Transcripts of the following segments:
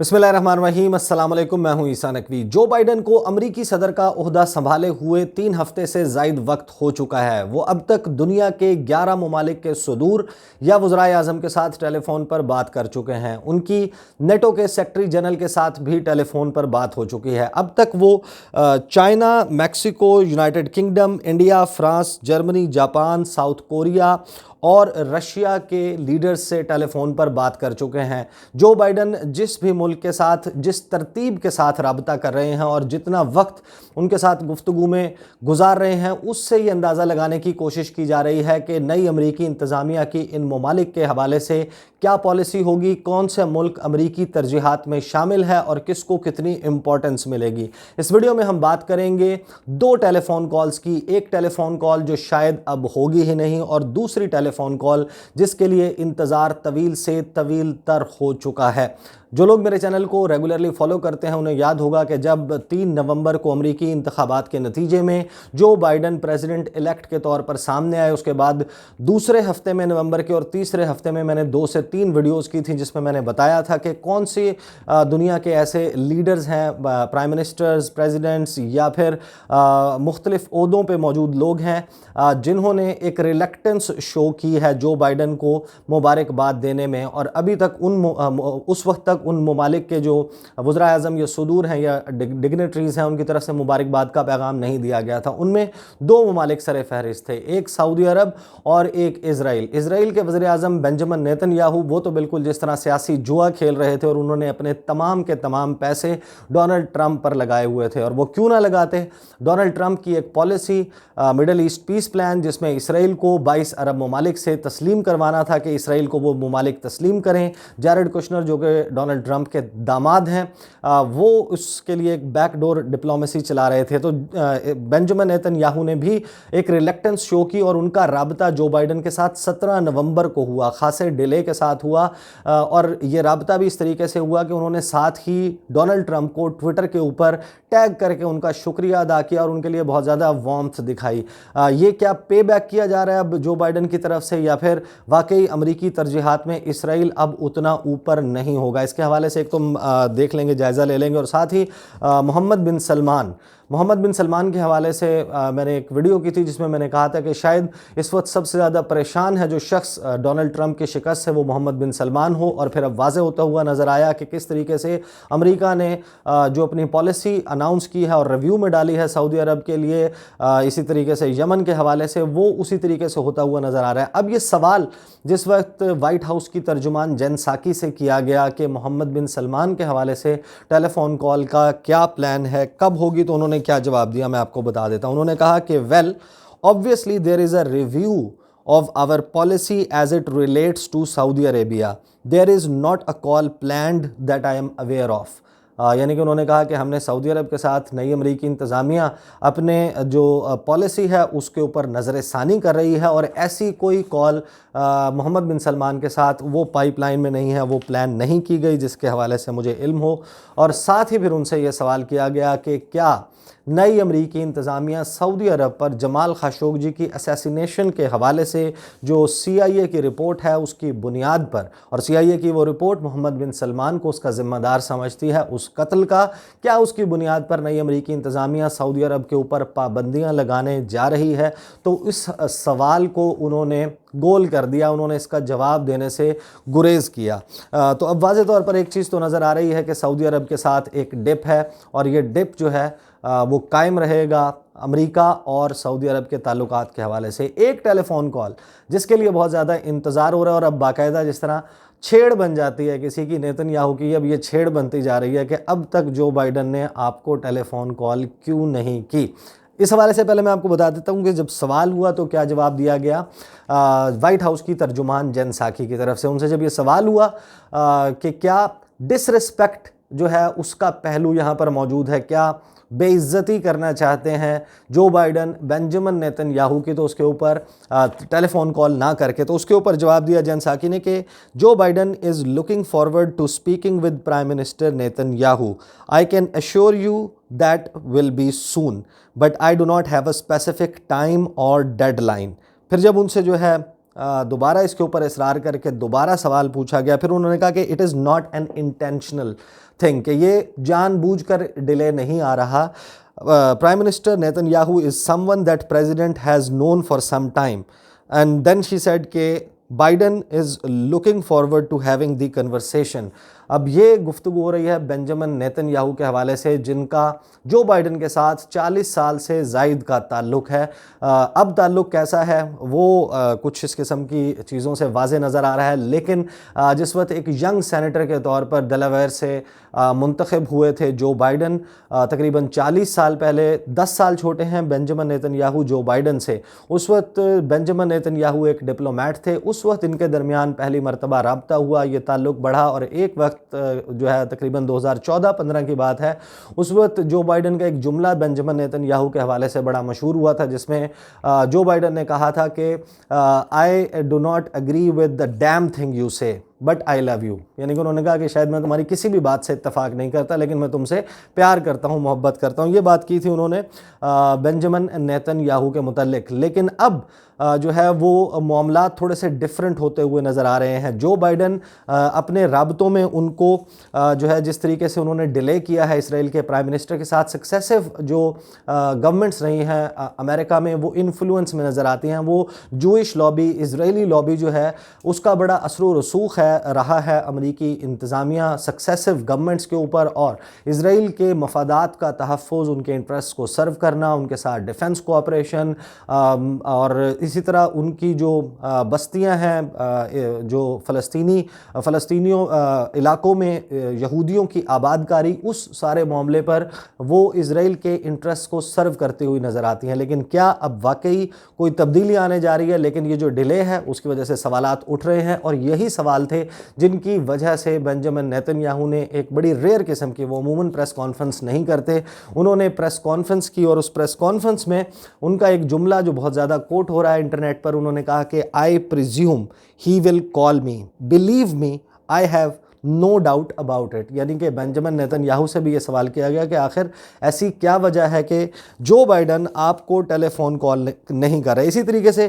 बिस्मिल्लाहिर्रहमानिर्रहीम। अस्सलाम वालेकुम। मैं हूं ईसा नकवी। जो बाइडन को अमरीकी सदर का ओहदा संभाले हुए 3 हफ्ते से ज़ायद वक्त हो चुका है। वो अब तक दुनिया के 11 ममालिक के सदूर या वज़राए आज़म के साथ टेलीफोन पर बात कर चुके हैं। उनकी नेटो के सेक्रेटरी जनरल के साथ भी टेलीफोन पर बात हो चुकी है। अब तक वो China, Mexico, United kingdom, India, France, Germany, Japan, south Korea और रशिया के लीडर्स से टेलीफोन पर बात कर चुके हैं। जो बाइडन जिस भी मुल्क के साथ जिस तरतीब के साथ राबता कर रहे हैं और जितना वक्त उनके साथ गुफ्तगू में गुजार रहे हैं, उससे ये अंदाज़ा लगाने की कोशिश की जा रही है कि नई अमरीकी इंतज़ामिया की इन ममालिक के हवाले से क्या पॉलिसी होगी, कौन से मुल्क अमरीकी तरजीहात में शामिल है और किसको कितनी इम्पोर्टेंस मिलेगी। इस वीडियो में हम बात करेंगे 2 टेलीफोन कॉल्स की। एक टेलीफोन कॉल जो शायद अब होगी ही नहीं, और दूसरी टेलीफोन कॉल जिसके लिए इंतज़ार तवील से तवील तर हो चुका है। जो लोग मेरे चैनल को रेगुलरली फॉलो करते हैं उन्हें याद होगा कि जब 3 नवंबर को अमरीकी इंतखाबात के नतीजे में जो बाइडन प्रेसिडेंट इलेक्ट के तौर पर सामने आए, उसके बाद दूसरे हफ्ते में नवंबर के और तीसरे हफ्ते में मैंने 2 से 3 वीडियोस की थी जिसमें मैंने बताया था कि कौन सी दुनिया के ऐसे लीडर्स हैं, प्राइम मिनिस्टर्स, प्रेसिडेंट्स या फिर मुख्तलिफ ओहदों पे मौजूद लोग हैं जिन्होंने एक रिलक्टेंस शो की है जो बाइडन को मुबारकबाद देने में। और अभी तक उस वक्त तक उन ममालिक के जो वज़राए आज़म या सदूर हैं या डिग्नेटरीज़ हैं उनकी तरफ से मुबारकबाद का पैगाम नहीं दिया गया था। उनमें 2 ममालिक सर फहरिस्त थे, एक सऊदी अरब और एक इज़राइल। इज़राइल के वज़ीर आज़म बेंजामिन नेतन्याहू वो तो बिल्कुल जिस तरह सियासी जुआ खेल रहे थे और उन्होंने अपने तमाम के तमाम पैसे डोनाल्ड ट्रंप पर लगाए हुए थे। और वो क्यों ना लगाते, डोनाल्ड ट्रंप की एक policy middle east peace plan जिसमें इसराइल को 22 अरब ममालिक से तस्लीम करवाना था कि इसराइल को वो ममालिक तस्लीम करें। जैरेड कुशनर जो कि डोनाल्ड ट्रंप के दामाद हैं वो उसके लिए एक बैकडोर डिप्लोमेसी चला रहे थे। तो बेंजामिन नेतन्याहू ने भी एक रिलक्टेंस शो की और उनका राबता जो बाइडन के साथ 17 नवंबर को हुआ, खासे डिले के साथ हुआ। और ये राबता भी इस तरीके से हुआ कि उन्होंने साथ ही डोनाल्ड ट्रंप को ट्विटर के ऊपर टैग करके उनका शुक्रिया अदा किया और उनके लिए बहुत ज़्यादा वार्मथ दिखाई। ये क्या पे बैक किया जा रहा है अब जो बाइडन की तरफ से, या फिर वाकई अमरीकी तरजीहात में इसराइल अब उतना ऊपर नहीं होगा? इसके हवाले से एक तो देख लेंगे, जायज़ा ले लेंगे। और साथ ही मोहम्मद बिन सलमान के हवाले से मैंने एक वीडियो की थी जिसमें मैंने कहा था कि शायद इस वक्त सबसे ज़्यादा परेशान है जो शख्स डोनाल्ड ट्रंप की शिकस्त से वो मोहम्मद बिन सलमान हो। और फिर अब वाज़े होता हुआ नज़र आया कि किस तरीके से अमेरिका ने जो अपनी पॉलिसी अनाउंस की है और रिव्यू में डाली है सऊदी अरब के लिए, इसी तरीके से यमन के हवाले से वो उसी तरीके से होता हुआ नज़र आ रहा है। अब ये सवाल जिस वक्त वाइट हाउस की तर्जुमान जेन साकी से किया गया कि मोहम्मद बिन सलमान के हवाले से टेलीफोन कॉल का क्या प्लान है, कब होगी, तो उन्होंने क्या जवाब दिया मैं आपको बता देता हूं। उन्होंने कहा कि well obviously there is a review of our policy as it relates to Saudi Arabia, there is not a call planned that I am aware of. यानी कि उन्होंने कहा कि हमने सऊदी अरब के साथ नई अमरीकी इंतज़ामिया अपने जो पॉलिसी है उसके ऊपर नज़र सानी कर रही है और ऐसी कोई कॉल मोहम्मद बिन सलमान के साथ वो पाइपलाइन में नहीं है, वो प्लान नहीं की गई जिसके हवाले से मुझे इल्म हो। और साथ ही फिर उनसे ये सवाल किया गया कि क्या नई अमरीकी इंतज़ामिया सऊदी अरब पर जमाल खशोगी की असैसिनेशन के हवाले से जो CIA की रिपोर्ट है उसकी बुनियाद पर, और CIA की वो रिपोर्ट मोहम्मद बिन सलमान को उसका ज़िम्मेदार समझती है उस कत्ल का, क्या उसकी बुनियाद पर नई अमरीकी इंतज़ामिया सऊदी अरब के ऊपर पाबंदियाँ लगाने जा रही है? तो इस सवाल को उन्होंने गोल कर दिया, उन्होंने इसका जवाब देने से गुरेज़ किया। तो अब वाज़े तौर पर एक चीज़ तो नज़र आ रही है कि सऊदी अरब के साथ एक डिप है और ये डिप जो है वो कायम रहेगा अमेरिका और सऊदी अरब के ताल्लुकात के हवाले से। एक टेलीफोन कॉल जिसके लिए बहुत ज़्यादा इंतज़ार हो रहा है और अब बाकायदा जिस तरह छेड़ बन जाती है किसी की, नेतन्याहू की अब ये छेड़ बनती जा रही है कि अब तक जो बाइडन ने आपको टेलीफोन कॉल क्यों नहीं की। इस हवाले से पहले मैं आपको बता देता हूँ कि जब सवाल हुआ तो क्या जवाब दिया गया वाइट हाउस की तर्जुमान जेन साकी की तरफ से। उनसे जब ये सवाल हुआ कि क्या डिसरिस्पेक्ट जो है उसका पहलू यहाँ पर मौजूद है, क्या बेइज्जती करना चाहते हैं जो बाइडन बेंजामिन नेतन्याहू की, तो उसके ऊपर टेलीफोन कॉल ना करके, तो उसके ऊपर जवाब दिया जेन साकी ने कि जो Biden is looking forward to speaking with prime minister Netanyahu, I can assure you that will be soon but I do not have a specific time और डेडलाइन। फिर जब उनसे जो है دوبارہ اس کے اوپر اصرار کر کے دوبارہ سوال پوچھا گیا. پھر انہوں نے کہا کہ it is not an intentional thing, کہ یہ جان بوجھ کر ڈیلے نہیں آ رہا. Prime Minister Netanyahu is someone that President has known for some time. And then she said کہ Biden is looking forward to having the conversation. اب یہ گفتگو ہو رہی ہے بینجامن نیتن یاہو کے حوالے سے, جن کا جو بائیڈن کے ساتھ 40 سال سے زائد کا تعلق ہے. اب تعلق کیسا ہے وہ کچھ اس قسم کی چیزوں سے واضح نظر آ رہا ہے, لیکن جس وقت ایک ینگ سینیٹر کے طور پر ڈیلاویئر سے منتخب ہوئے تھے جو بائیڈن, تقریباً 40 سال پہلے, 10 سال چھوٹے ہیں بینجامن نیتن یاہو جو بائیڈن سے. اس وقت بینجامن نیتن یاہو ایک ڈپلومیٹ تھے, اس وقت ان کے درمیان پہلی مرتبہ رابطہ ہوا, یہ تعلق بڑھا, اور ایک وقت جو ہے تقریباً 2014-15 کی بات ہے, اس وقت جو بائیڈن کا ایک جملہ بینجامن نیتن یاہو کے حوالے سے بڑا مشہور ہوا تھا, جس میں جو بائیڈن نے کہا تھا کہ I do not agree with the damn thing you say but I love you, یعنی کہ انہوں نے کہا کہ شاید میں تمہاری کسی بھی بات سے اتفاق نہیں کرتا لیکن میں تم سے پیار کرتا ہوں, محبت کرتا ہوں. یہ بات کی تھی انہوں نے بینجامن نیتن یاہو کے متعلق. لیکن اب جو ہے وہ معاملات تھوڑے سے ڈیفرنٹ ہوتے ہوئے نظر آ رہے ہیں. جو بائیڈن اپنے رابطوں میں ان کو جو ہے جس طریقے سے انہوں نے ڈیلے کیا ہے اسرائیل کے پرائم منسٹر کے ساتھ, سکسیسو جو گورنمنٹس رہی ہیں امریکہ میں وہ انفلوئنس میں نظر آتی ہیں. وہ جوئش لابی, اسرائیلی لابی جو ہے اس کا بڑا اثر و رسوخ رہا ہے امریکی انتظامیہ سکسیسو گورنمنٹس کے اوپر, اور اسرائیل کے مفادات کا تحفظ, ان کے انٹرسٹ کو سرو کرنا, ان کے ساتھ ڈیفنس کوآپریشن, اور اسی طرح ان کی جو بستیاں ہیں جو فلسطینیوں علاقوں میں یہودیوں کی آباد کاری, اس سارے معاملے پر وہ اسرائیل کے انٹرسٹ کو سرو کرتے ہوئی نظر آتی ہیں. لیکن کیا اب واقعی کوئی تبدیلی آنے جا رہی ہے؟ لیکن یہ جو ڈیلے ہے اس کی وجہ سے سوالات اٹھ رہے ہیں, اور یہی سوال تھے جن کی وجہ سے بینجامن نیتن یاہو نے ایک بڑی ریئر قسم کی, وہ عموماً پریس کانفرنس نہیں کرتے, انہوں نے پریس کانفرنس کی, اور اس پریس کانفرنس میں ان کا ایک جملہ جو بہت زیادہ کوٹ ہو رہا ہے انٹرنیٹ پر, انہوں نے کہا کہ I presume he will call me, believe me I have no doubt about it. یعنی کہ بینجامن نیتن یاہو سے بھی یہ سوال کیا گیا کہ آخر ایسی کیا وجہ ہے کہ جو بائیڈن آپ کو ٹیلی فون کال نہیں کر رہے. اسی طریقے سے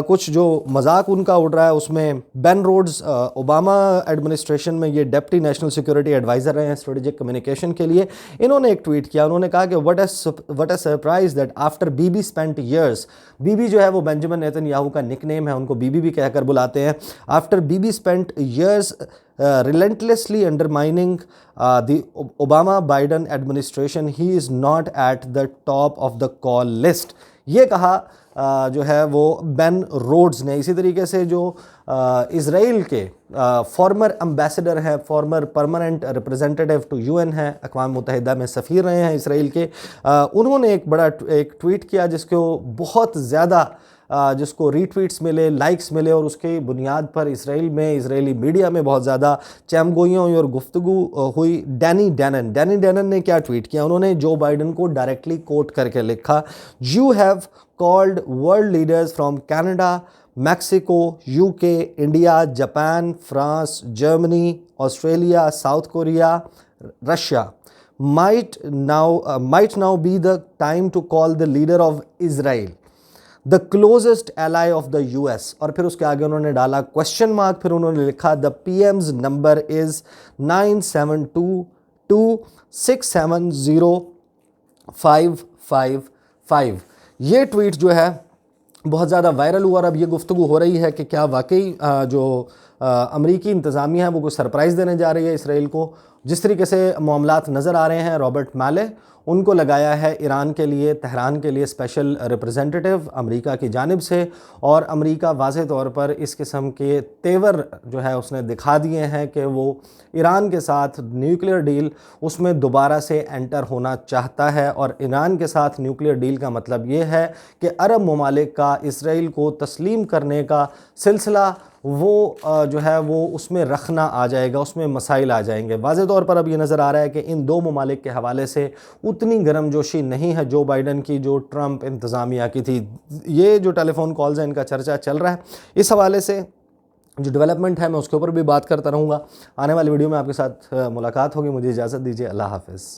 کچھ جو مذاق ان کا اڑ رہا ہے اس میں بین روڈز اوباما ایڈمنسٹریشن میں یہ ڈپٹی نیشنل سیکورٹی ایڈوائزر رہے ہیں اسٹریٹجک کمیونیکیشن کے لیے, انہوں نے ایک ٹویٹ کیا, انہوں نے کہا کہ what a surprise that after BB spent years, B B جو ہے وہ بینجامن نیتن یاہو کا نک نیم ہے, ان کو بی بی بھی کہہ کر بلاتے ہیں, after BB spent years relentlessly undermining the Obama-Biden administration, he is not at the top of the call list. یہ کہا جو ہے وہ بین روڈز نے. اسی طریقے سے جو اسرائیل کے فارمر امبیسڈر ہیں, فارمر پرماننٹ ریپرزینٹیٹیو ٹو UN ہیں, اقوام متحدہ میں سفیر رہے ہیں اسرائیل کے, انہوں نے ایک ٹویٹ کیا جس کو بہت زیادہ جس کو ری ٹویٹس ملے, لائکس ملے, اور اس کی بنیاد پر اسرائیل میں, اسرائیلی میڈیا میں بہت زیادہ چہم گوئیاں ہوئی اور گفتگو ہوئی. ڈینی ڈینن نے کیا ٹویٹ کیا, انہوں نے جو بائیڈن کو ڈائریکٹلی کوٹ کر کے لکھا, "You have called world leaders from Canada, Mexico, UK, India, Japan, France, Germany, Australia, South Korea, Russia. Might now be the time to call the leader of Israel, the closest ally of the US." اور پھر اس کے آگے انہوں نے ڈالا question mark, پھر انہوں نے لکھا "The PM's number is 97226705555". یہ ٹویٹ جو ہے بہت زیادہ وائرل ہوا, اور اب یہ گفتگو ہو رہی ہے کہ کیا واقعی جو امریکی انتظامیہ ہے وہ کوئی سرپرائز دینے جا رہی ہے اسرائیل کو. جس طریقے سے معاملات نظر آ رہے ہیں, رابرٹ میلے ان کو لگایا ہے ایران کے لیے, تہران کے لیے اسپیشل ریپرزینٹیٹیو امریکہ کی جانب سے, اور امریکہ واضح طور پر اس قسم کے تیور جو ہے اس نے دکھا دیے ہیں کہ وہ ایران کے ساتھ نیوکلیئر ڈیل اس میں دوبارہ سے انٹر ہونا چاہتا ہے. اور ایران کے ساتھ نیوکلیئر ڈیل کا مطلب یہ ہے کہ عرب ممالک کا اسرائیل کو تسلیم کرنے کا سلسلہ وہ جو ہے وہ اس میں رکھنا آ جائے گا, اس میں مسائل آ جائیں گے. واضح طور پر اب یہ نظر آ رہا ہے کہ ان دو ممالک کے حوالے سے اتنی گرم جوشی نہیں ہے جو بائیڈن کی جو ٹرمپ انتظامیہ کی تھی. یہ جو ٹیلی فون کالز ہیں ان کا چرچا چل رہا ہے. اس حوالے سے جو ڈیولپمنٹ ہے میں اس کے اوپر بھی بات کرتا رہوں گا. آنے والی ویڈیو میں آپ کے ساتھ ملاقات ہوگی. مجھے اجازت دیجیے. اللہ حافظ.